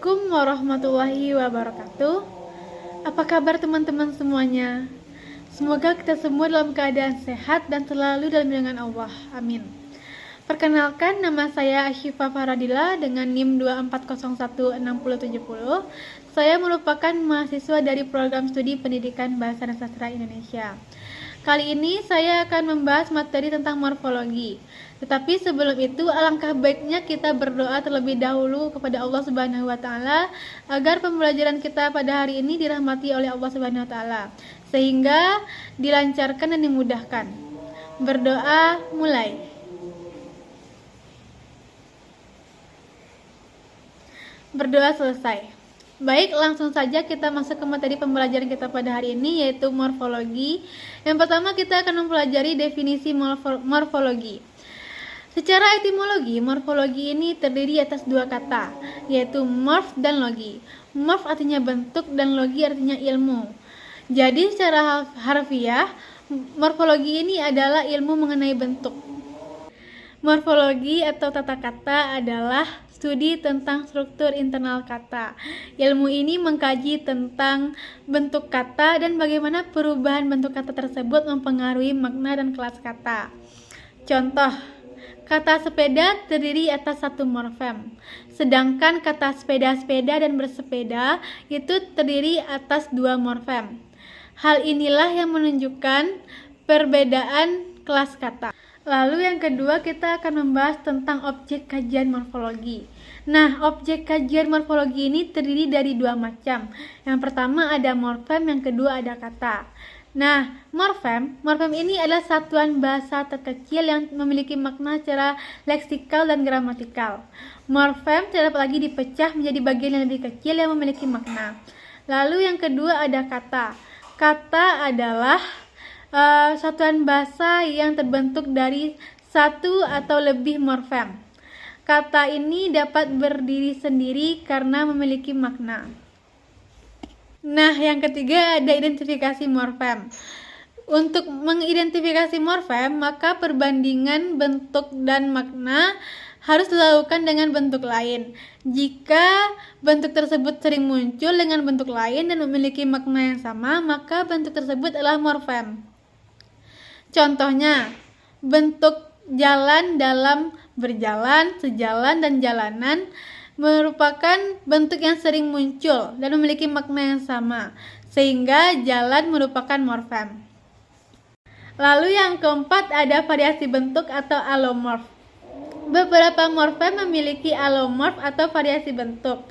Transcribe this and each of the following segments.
Assalamualaikum warahmatullahi wabarakatuh. Apa kabar teman-teman semuanya? Semoga kita semua dalam keadaan sehat dan selalu dalam lindungan Allah. Amin. Perkenalkan, nama saya Asyifa Faradila dengan NIM 24016070. Saya merupakan mahasiswa dari program studi pendidikan Bahasa dan Sastra Indonesia. Kali ini saya akan membahas materi tentang morfologi. Tetapi sebelum itu, alangkah baiknya kita berdoa terlebih dahulu kepada Allah Subhanahu wa taala agar pembelajaran kita pada hari ini dirahmati oleh Allah Subhanahu wa taala sehingga dilancarkan dan dimudahkan. Berdoa mulai. Berdoa selesai. Baik, langsung saja kita masuk ke materi pembelajaran kita pada hari ini, yaitu morfologi. Yang pertama kita akan mempelajari definisi morfologi. Secara etimologi, morfologi ini terdiri atas dua kata, yaitu morf dan logi. Morf artinya bentuk dan logi artinya ilmu. Jadi secara harfiah, morfologi ini adalah ilmu mengenai bentuk. Morfologi atau tata kata adalah studi tentang struktur internal kata. Ilmu ini mengkaji tentang bentuk kata dan bagaimana perubahan bentuk kata tersebut mempengaruhi makna dan kelas kata. Contoh, kata sepeda terdiri atas satu morfem, sedangkan kata sepeda-sepeda dan bersepeda itu terdiri atas dua morfem. Hal inilah yang menunjukkan perbedaan kelas kata. Lalu yang kedua kita akan membahas tentang objek kajian morfologi. Nah, objek kajian morfologi ini terdiri dari dua macam. Yang pertama ada morfem, yang kedua ada kata. Nah, morfem ini adalah satuan bahasa terkecil yang memiliki makna secara leksikal dan gramatikal. Morfem tidak dapat lagi dipecah menjadi bagian yang lebih kecil yang memiliki makna. Lalu yang kedua ada kata. Kata adalah satuan bahasa yang terbentuk dari satu atau lebih morfem. Kata ini dapat berdiri sendiri karena memiliki makna. Nah, yang ketiga ada identifikasi morfem. Untuk mengidentifikasi morfem, maka perbandingan bentuk dan makna harus dilakukan dengan bentuk lain. Jika bentuk tersebut sering muncul dengan bentuk lain dan memiliki makna yang sama, maka bentuk tersebut adalah morfem. Contohnya, bentuk jalan dalam berjalan, sejalan, dan jalanan merupakan bentuk yang sering muncul dan memiliki makna yang sama, sehingga jalan merupakan morfem. Lalu yang keempat ada variasi bentuk atau alomorf. Beberapa morfem memiliki alomorf atau variasi bentuk.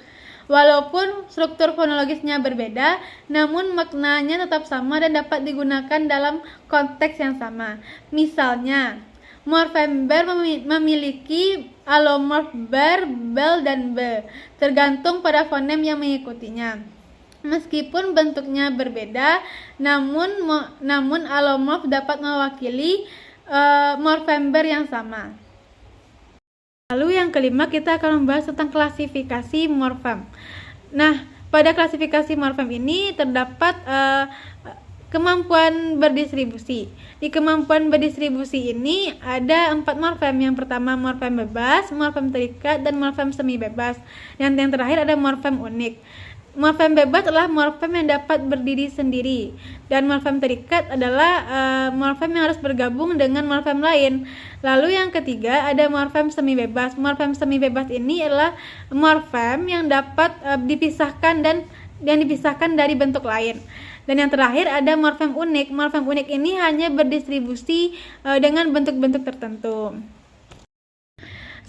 Walaupun struktur fonologisnya berbeda, namun maknanya tetap sama dan dapat digunakan dalam konteks yang sama. Misalnya, morfem ber memiliki alomorf ber, bel, dan be, tergantung pada fonem yang mengikutinya. Meskipun bentuknya berbeda, namun alomorf dapat mewakili morfem ber yang sama. Lalu yang kelima kita akan membahas tentang klasifikasi morfem. Nah, pada klasifikasi morfem ini terdapat kemampuan berdistribusi. Di kemampuan berdistribusi ini ada 4 morfem. Yang pertama morfem bebas, morfem terikat, dan morfem semi bebas. Yang terakhir ada morfem unik. Morfem bebas adalah morfem yang dapat berdiri sendiri, dan morfem terikat adalah morfem yang harus bergabung dengan morfem lain. Lalu yang ketiga ada morfem semi bebas. Morfem semi bebas ini adalah morfem yang dapat dipisahkan dari bentuk lain. Dan yang terakhir ada morfem unik. Morfem unik ini hanya berdistribusi dengan bentuk-bentuk tertentu.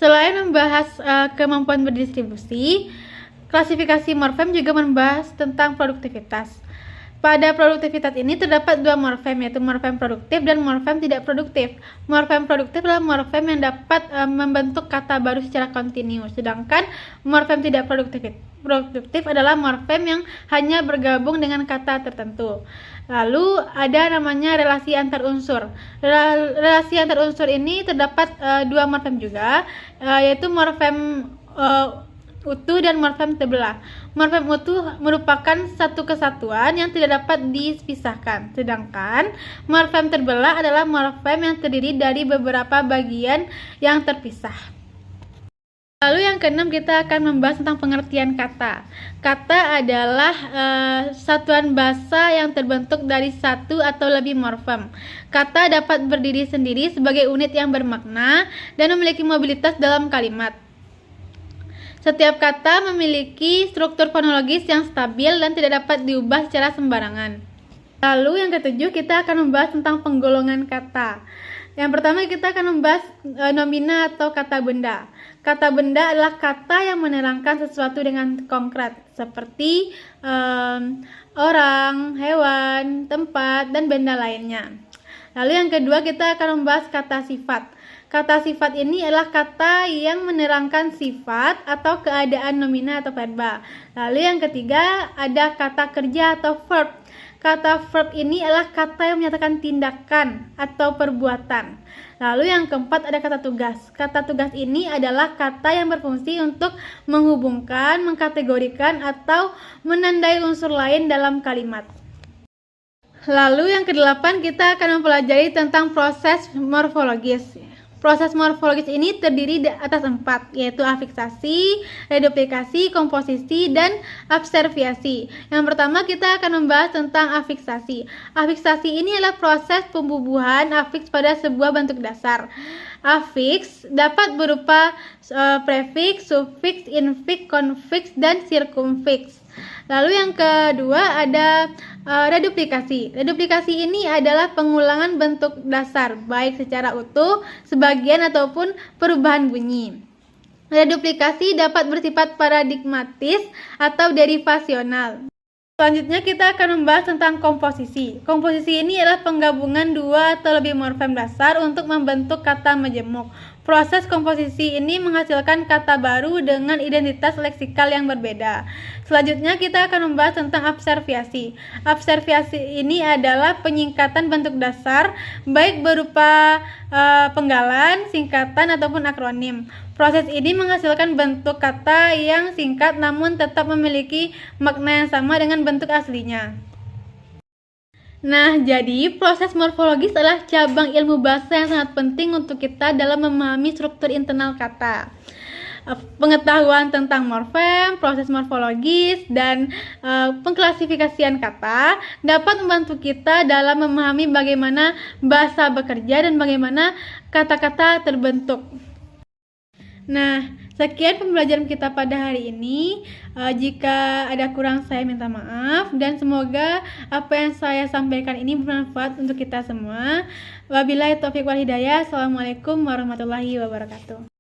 Selain membahas kemampuan berdistribusi, klasifikasi morfem juga membahas tentang produktivitas. Pada produktivitas ini terdapat dua morfem, yaitu morfem produktif dan morfem tidak produktif. Morfem produktif adalah morfem yang dapat membentuk kata baru secara kontinu, sedangkan morfem tidak produktif adalah morfem yang hanya bergabung dengan kata tertentu. Lalu ada namanya relasi antar unsur. Relasi antar unsur ini terdapat dua morfem juga, yaitu morfem utuh dan morfem terbelah. Morfem utuh merupakan satu kesatuan yang tidak dapat dipisahkan, sedangkan morfem terbelah adalah morfem yang terdiri dari beberapa bagian yang terpisah. Lalu yang keenam, kita akan membahas tentang pengertian kata. Kata adalah satuan bahasa yang terbentuk dari satu atau lebih morfem. Kata dapat berdiri sendiri sebagai unit yang bermakna dan memiliki mobilitas dalam kalimat. Setiap kata memiliki struktur fonologis yang stabil dan tidak dapat diubah secara sembarangan. Lalu yang ketujuh, kita akan membahas tentang penggolongan kata. Yang pertama, kita akan membahas nomina atau kata benda. Kata benda adalah kata yang menerangkan sesuatu dengan konkret, seperti orang, hewan, tempat, dan benda lainnya. Lalu yang kedua, kita akan membahas kata sifat. Kata sifat ini adalah kata yang menerangkan sifat atau keadaan nomina atau verba. Lalu yang ketiga, ada kata kerja atau verb. Kata verb ini adalah kata yang menyatakan tindakan atau perbuatan. Lalu yang keempat, ada kata tugas. Kata tugas ini adalah kata yang berfungsi untuk menghubungkan, mengkategorikan, atau menandai unsur lain dalam kalimat. Lalu yang kedelapan, kita akan mempelajari tentang proses morfologis. Proses morfologis ini terdiri atas 4, yaitu afiksasi, reduplikasi, komposisi, dan abserviasi. Yang pertama, kita akan membahas tentang afiksasi. Afiksasi ini adalah proses pembubuhan afiks pada sebuah bentuk dasar. Afiks dapat berupa prefiks, sufiks, infiks, konfiks, dan sirkumfiks. Lalu yang kedua, ada reduplikasi. Reduplikasi ini adalah pengulangan bentuk dasar, baik secara utuh, sebagian, ataupun perubahan bunyi. Reduplikasi dapat bersifat paradigmatis atau derivasional. Selanjutnya, kita akan membahas tentang komposisi. Komposisi ini adalah penggabungan dua atau lebih morfem dasar untuk membentuk kata majemuk. Proses komposisi ini menghasilkan kata baru dengan identitas leksikal yang berbeda. Selanjutnya, kita akan membahas tentang abserviasi. Abserviasi ini adalah penyingkatan bentuk dasar, baik berupa penggalan, singkatan, ataupun akronim. Proses ini menghasilkan bentuk kata yang singkat namun tetap memiliki makna yang sama dengan bentuk aslinya. Nah, jadi proses morfologis adalah cabang ilmu bahasa yang sangat penting untuk kita dalam memahami struktur internal kata. Pengetahuan tentang morfem, proses morfologis, dan pengklasifikasian kata dapat membantu kita dalam memahami bagaimana bahasa bekerja dan bagaimana kata-kata terbentuk. Nah, sekian pembelajaran kita pada hari ini. Jika ada kurang, saya minta maaf, dan semoga apa yang saya sampaikan ini bermanfaat untuk kita semua. Wabillahi taufiq wal hidayah. Assalamualaikum warahmatullahi wabarakatuh.